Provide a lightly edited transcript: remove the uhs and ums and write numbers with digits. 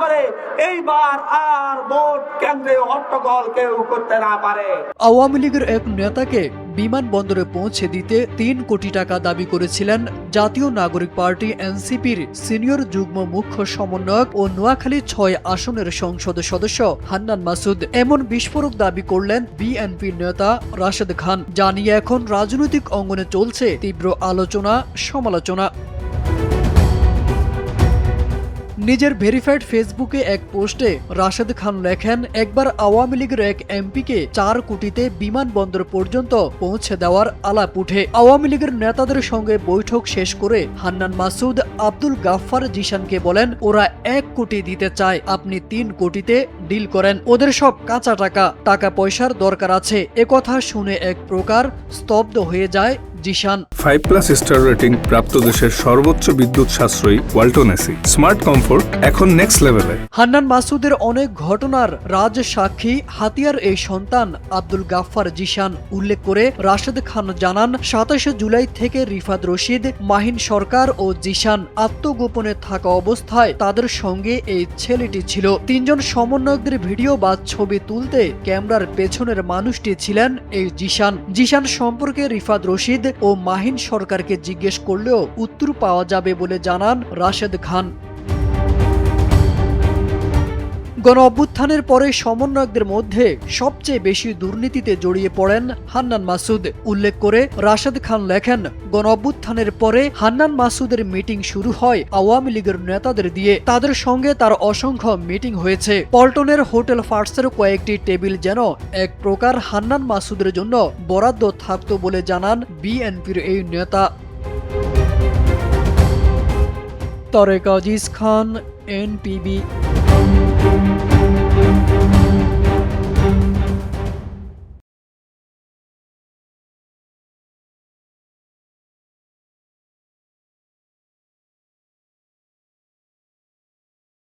করে এইবার আর ভোট কেন্দ্রে হট্টগোল কেউ করতে না পারে। আওয়ামী লীগের এক নেতাকে বিমানবন্দরে পৌঁছে দিতে ৩ কোটি টাকা দাবি করেছিলেন জাতীয় নাগরিক পার্টি এনসিপির সিনিয়র যুগ্ম মুখ্য সমন্বয়ক ও নোয়াখালী ৬ আসনের সংসদ সদস্য হান্নান মাসুদ। এমন বিস্ফোরক দাবি করলেন বিএনপি নেতা রাশেদ খান, যা নিয়ে এখন রাজনৈতিক অঙ্গনে চলছে তীব্র আলোচনা সমালোচনা। নিজের ভেরিফাইড ফেসবুকে এক পোস্টে রাশেদ খান লেখেন, একবার আওয়ামী লীগের এক এমপিকে ৪ কোটিতে বিমানবন্দর পর্যন্ত পৌঁছে দেওয়ার আলাপ উঠে। আওয়ামী লীগের নেতাদের সঙ্গে বৈঠক শেষ করে হান্নান মাসুদ আব্দুল গাফফার জিশানকে বলেন, ওরা ১ কোটি দিতে চায়, আপনি ৩ কোটিতে ডিল করেন, ওদের সব কাঁচা টাকা পয়সার দরকার আছে। একথা শুনে এক প্রকার স্তব্ধ হয়ে যায় জিশান। 5+ স্টার রেটিং প্রাপ্ত দেশের সর্বোচ্চ বিদ্যুৎ সাশ্রয়ী ওয়ালটন এসি স্মার্ট কমফোর্ট এখন নেক্সট লেভেলে। হান্নান মাসুদের অনেক ঘটনার রাজ সাক্ষী হাতিয়ার এই সন্তান আব্দুল গাফফার জিশান। উল্লেখ করে রাশেদ খান জানান, ২৭ জুলাই থেকে রিফাত রশিদ, মাহিন সরকার ও জিশান আত্মগোপনে থাকা অবস্থায় তাদের সঙ্গে এই ছেলেটি ছিল। ৩ জন সমন্বয়কদের ভিডিও বা ছবি তুলতে ক্যামেরার পেছনের মানুষটি ছিলেন এই জিশান। জিশান সম্পর্কে রিফাত রশিদ ও মাহিন সরকারকে জিজ্ঞেস করলেও উত্তর পাওয়া যাবে বলে জানান রাশেদ খান। গণ অভ্যুত্থানের পরে সমন্বয়কদের মধ্যে সবচেয়ে বেশি দুর্নীতিতে জড়িয়ে পড়েন হান্নান মাসুদ। উল্লেখ করে রাশেদ খান লেখেন, গণ অভ্যুত্থানের পরে হান্নান মাসুদের মিটিং শুরু হয় আওয়ামী লীগের নেতাদের দিয়ে। তাদের সঙ্গে তার অসংখ্য মিটিং হয়েছে। পল্টনের হোটেল ফার্টসের কয়েকটি টেবিল যেন এক প্রকার হান্নান মাসুদের জন্য বরাদ্দ থাকত বলে জানান বিএনপির এই নেতা। তারেক আজিজ খান, NPB।